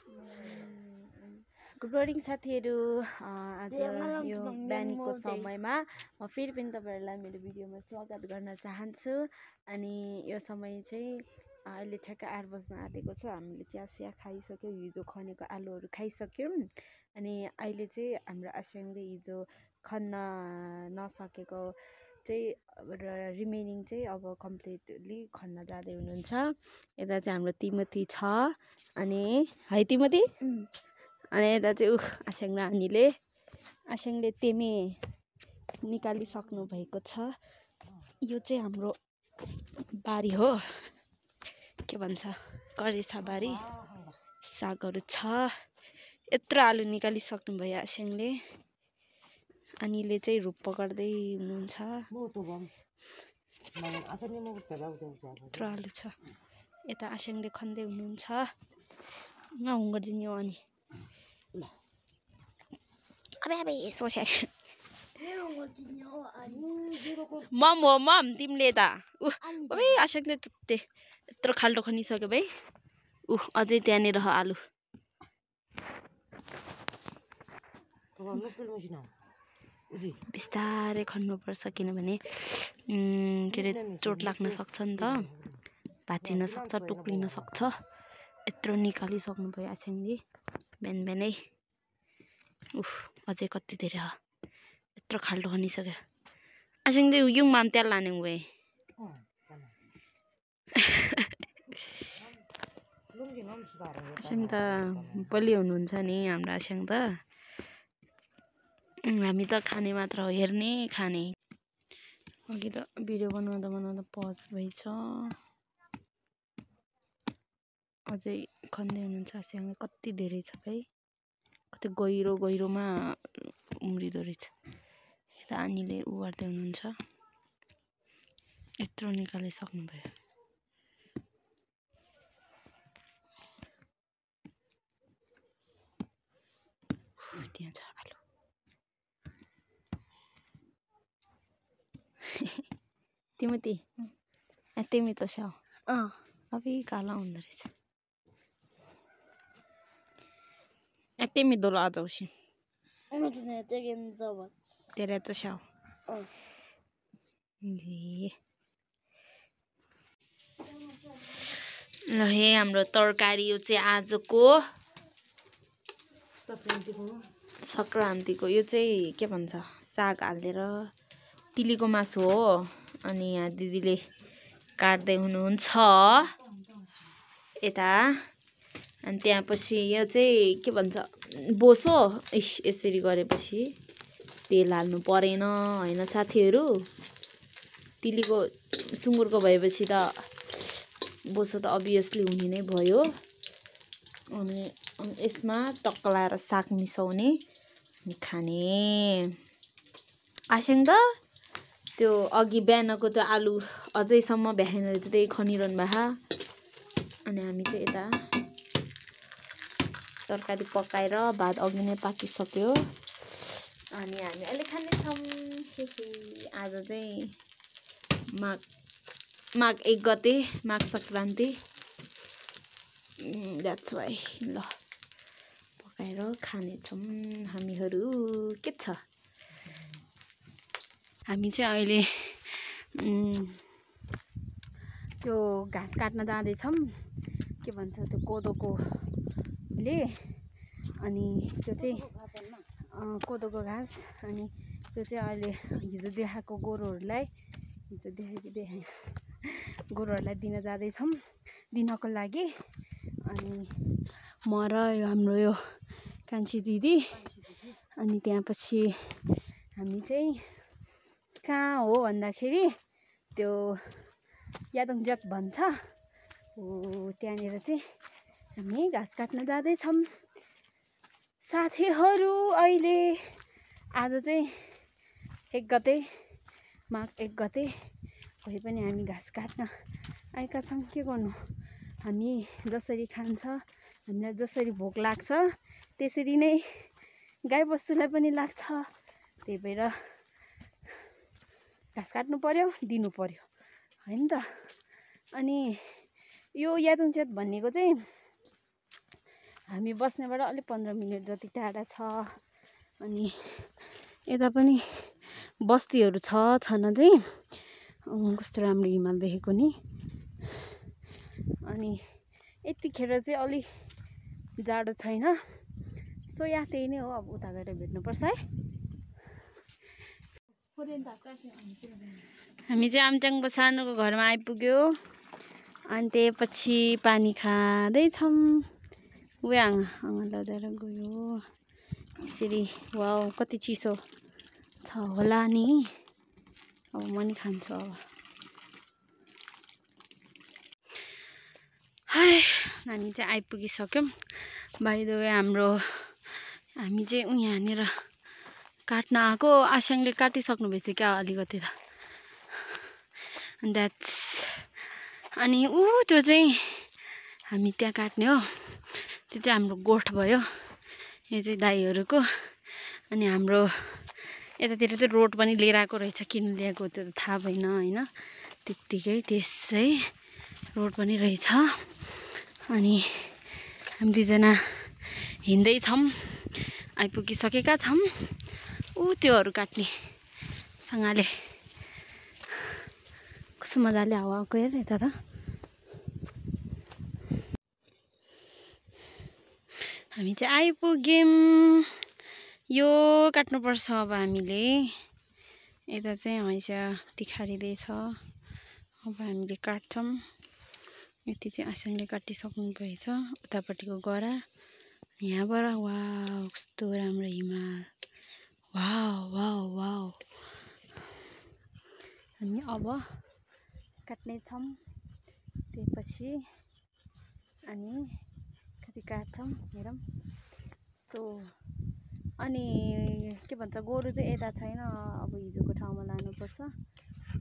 Good morning साथीहरू। आज यो बिहानीको समयमा म फेरि पनि तपाईँहरूलाई मेरो भिडियोमा स्वागत गर्न चाहन्छु। अनि यो समय चाहिँ अहिले ठ्याक्कै 8 बज्न आँटेको छ। हामीले चिया खाइसक्यौँ, हिजो खनेको आलुहरू खाइसक्यौँ। अनि अहिले चाहिँ हाम्रो आस्याङले हिजो खन्न नसकेको चाहिँ रिमेनिङ चाहिँ अब कम्प्लिटली खन्न जाँदै हुनुहुन्छ। यता चाहिँ हाम्रो तिमोथी छ। अनि है तिमोथी, अनि यता चाहिँ आस्याङ नानीले तेमे निकालिसक्नु भएको छ। यो चाहिँ हाम्रो बारी हो, के भन्छ करेसा बारी, सागहरू छ। यत्रो आलु निकालिसक्नु भयो आस्याङले। अनिले चाहिँ रुख पकड्दै हुनुहुन्छ। यत्रो आलु छ। यता आस्याङले खन्दै हुनुहुन्छ। हुँगर्जिन्यो अनि मम हो मम, तिमीले त आस्याङले यत्रो खाल्डो खनिसक्यो भाइ। अझै त्यहाँनिर आलु। बिस्तारै खन्नुपर्छ, किनभने के अरे चोट लाग्न सक्छ नि त, भाँचिन सक्छ, टुक्रिन सक्छ। यत्रो निकालिसक्नु भयो आस्याङले बिहान बिहानै। अझै कति धेरै हो, यत्रो खाल्डो खनिसक्यो आस्याङले। युङ माम त्यहाँ लाने गए। आस्याङ त बलियो हुनुहुन्छ नि हाम्रो आस्याङ त। हामी त खाने मात्र हो, हेर्ने खाने। अघि त भिडियो बनाउँदा पज भएछ। अझै खन्दै हुनुहुन्छ आस्याङले। कति धेरै छ भाइ, कति गहिरोमा उम्रिँदो रहेछ। यता आनीले गर्दै हुनुहुन्छ। यत्रो निकालिसक्नु भयो। त्यहाँ छ आलु। तिमी त स्याउ अभी काला हुँदो रहेछ। तिमी दोलो आ जाऊँ तेरे तो स्याउ। ल हे हाम्रो तरकारी। यो चाहिँ आजको सङ्क्रान्तिको यो चाहिँ के भन्छ, साग हालेर तिलीको मासु हो। अनि यहाँ दिदीले काट्दै हुनुहुन्छ यता। अनि त्यहाँ पछि यो चाहिँ के भन्छ, बोसो। यसरी गरेपछि तेल हाल्नु परेन होइन साथीहरू। तिलीको सुँगुरको भएपछि त बोसो त अभियसली हुने नै भयो। अनि यसमा टक्क लाएर साग मिसाउने अनि खाने। आस्याङ त त्यो अघि बिहानको त्यो आलु अझैसम्म भ्याएन रहेछ, त्यही खनिरहनु भएको। अनि हामी चाहिँ यता तरकारी पकाएर भात अघि नै पाकिसक्यो। अनि हामी अहिले खानेछौँ। आज चाहिँ माघ 1 गते, माघ सङ्क्रान्ति। That's why. ल पकाएर खानेछौँ हामीहरू। के छ, हामी चाहिँ अहिले त्यो घाँस काट्न जाँदैछौँ। के भन्छ त्यो कोदोकोले। अनि त्यो चाहिँ कोदोको घाँस। अनि त्यो चाहिँ अहिले हिजो देखाएको गोरुहरूलाई गोरुहरूलाई दिन जाँदैछौँ, दिनको लागि। अनि म र हाम्रो यो कान्छी दिदी। अनि त्यहाँ पछि हामी चाहिँ कहाँ हो भन्दाखेरि त्यो यादोङ जग भन्छ हो, त्यहाँनिर चाहिँ हामी घाँस काट्न जाँदैछौँ साथीहरू। अहिले आज चाहिँ 1 गते, माघ 1 गते भए पनि हामी घाँस काट्न आएका छौँ। के गर्नु, हामी जसरी खान्छ, हामीलाई जसरी भोक लाग्छ त्यसरी नै गाई बस्तुलाई पनि लाग्छ। त्यही भएर घाँस काट्नु पर्यो, दिनु पर्यो हैन त। अनि यो यादुङ चेत भन्नेको चाहिँ हामी बस्नेबाट अलि 15 मिनेट जति टाढा छ। अनि यता पनि बस्तीहरू छन चाहिँ कस्तो राम्रो हिमाल देखेको नि। अनि यतिखेर चाहिँ अलि जाडो छैन। सो यहाँ त्यही नै हो, अब उता गएर भेट्नुपर्छ है। हामी चाहिँ आम्चाङको सानोको घरमा आइपुग्यो। अनि त्यसपछि पानी खाँदैछौँ। लगेर गयो यसरी। वाउ कति चिसो छ होला नि। अब म नि खान्छु अब। हाय हामी चाहिँ आइपुगिसक्यौँ। बाइ द वे हामी चाहिँ यहाँनिर काट्न आएको। आस्याङले काटिसक्नु भएछ क्या अलिकति त। द्याट्स अनि त्यो चाहिँ हामी त्यहाँ काट्ने हो। त्यो चाहिँ हाम्रो गोठ भयो। यो चाहिँ दाइहरूको। अनि हाम्रो यतातिर चाहिँ रोड पनि लिएर आएको रहेछ। किन ल्याएको त्यो त थाहा भएन होइन। त्यत्तिकै त्यसै रोड पनि रहेछ। अनि हामी दुईजना हिँड्दैछौँ। आइपुगिसकेका छौँ। त्योहरू काट्ने सँगले कस्तो मजाले हावा आएको हेर यता त। हामी चाहिँ आइपुग्यौँ। यो काट्नुपर्छ अब हामीले। यता चाहिँ हैसा तिखारिँदैछ। अब हामीले काट्छौँ। यति चाहिँ आस्याङले काटिसक्नु भएछ। उतापट्टिको गरा यहाँबाट वाउ कस्तो राम्रो हिमाल। Wow wow wow. हामी अब काट्नेछौँ। त्यसपछि अनि कति काट्छौँ हेरौँ। सो अनि के भन्छ गोरु चाहिँ यता छैन। अब हिजोको ठाउँमा लानुपर्छ,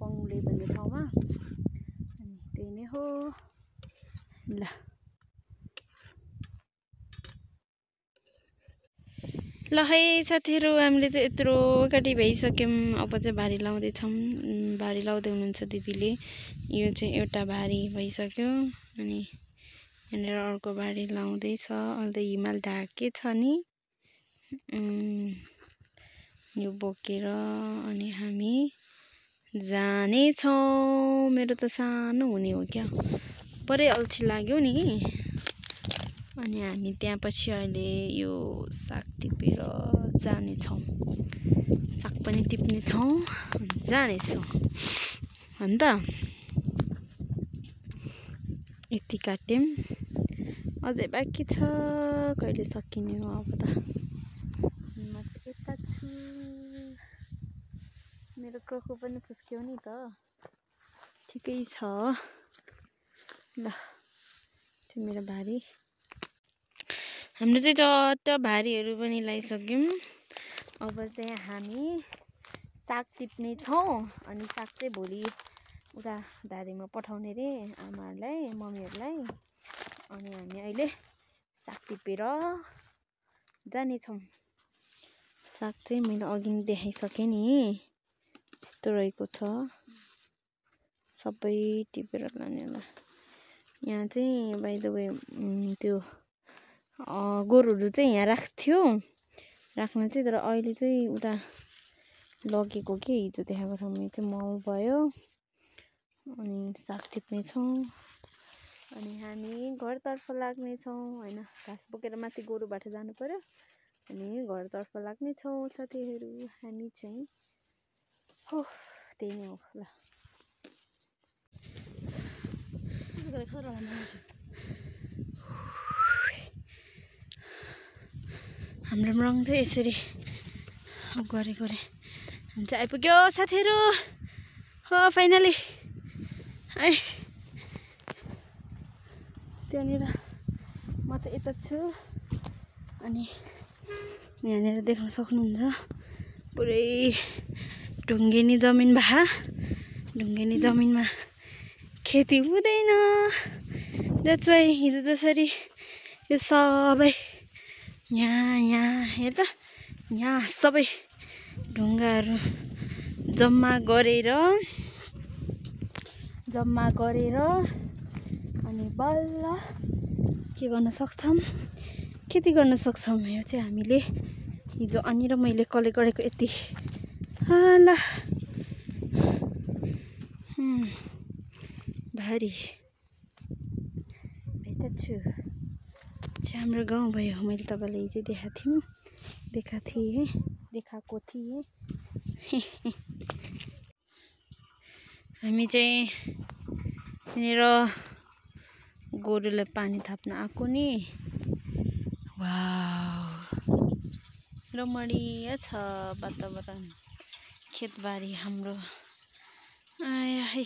पङ्गुले भन्ने ठाउँमा। अनि त्यही नै हो। ल ल है साथीहरू, हामीले चाहिँ यत्रो काटी भइसक्यौँ। अब चाहिँ भारी लाउँदैछौँ। भारी लाउँदै हुनुहुन्छ दिदीले। यो चाहिँ एउटा भारी भइसक्यो। अनि यहाँनिर अर्को भारी लाउँदैछ। अन्त हिमाल ढाके छ नि यो बोकेर। अनि हामी जानेछौँ। मेरो त सानो हुने हो क्या, पुरै अल्छी लाग्यो नि। अनि हामी त्यहाँ पछि अहिले यो साग टिपेर जानेछौँ। साग पनि टिप्नेछौँ, जानेछौँ। अन्त यति काट्यौँ। अझै बाँकी छ, कहिले सकिने हो अब त। म चाहिँ यता छु। मेरो क्रको पनि फुस्क्यो नि त। ठिकै छ। ल त्यो मेरो भारी। हाम्रो चाहिँ चट्ट भारीहरू पनि लगाइसक्यौँ। अब चाहिँ हामी साग टिप्ने छौँ। अनि साग चाहिँ भोलि उता धारीमा पठाउने रे आमाहरूलाई, मम्मीहरूलाई। अनि हामी अहिले साग टिपेर जानेछौँ। साग चाहिँ मैले अघि नै देखाइसकेँ नि, यस्तो रहेको छ। सबै टिपेर लाने होला। यहाँ चाहिँ बाइ द वे त्यो गोरुहरू चाहिँ यहाँ राख्थ्यो, राख्न चाहिँ। तर अहिले चाहिँ उता लगेको के हिजो देखाएको ठाउँमा चाहिँ मल भयो। अनि साग टिप्नेछौँ। अनि हामी घरतर्फ लाग्नेछौँ होइन। घाँस बोकेर माथि गोरुबाट जानु पर्यो। अनि घरतर्फ लाग्नेछौँ साथीहरू हामी चाहिँ। हो त्यही नै हो। ल हाम्रो रङ चाहिँ यसरी गरे हामी चाहिँ आइपुग्यो साथीहरू। हो फाइनली है। त्यहाँनिर म चाहिँ यता छु। अनि यहाँनिर देख्न सक्नुहुन्छ पुरै ढुङ्गेनी जमिन भए। ढुङ्गेनी जमिनमा खेती हुँदैन। द्याट्स वाइ हिजो जसरी यो सबै यहाँ हेर त, यहाँ सबै ढुङ्गाहरू जम्मा गरेर अनि बल्ल के गर्न सक्छौँ, खेती गर्न सक्छौँ। यो चाहिँ हामीले हिजो अनि र मैले कलेक्ट गरेको यति ल भारी त छु चाहिँ हाम्रो गाउँ भयो। मैले तपाईँलाई हिजो देखाएको थिएँ हामी चाहिँ यहाँनिर गोरुलाई पानी थाप्न आएको नि। वाउ रमणीय छ वातावरण खेतबारी हाम्रो। आया है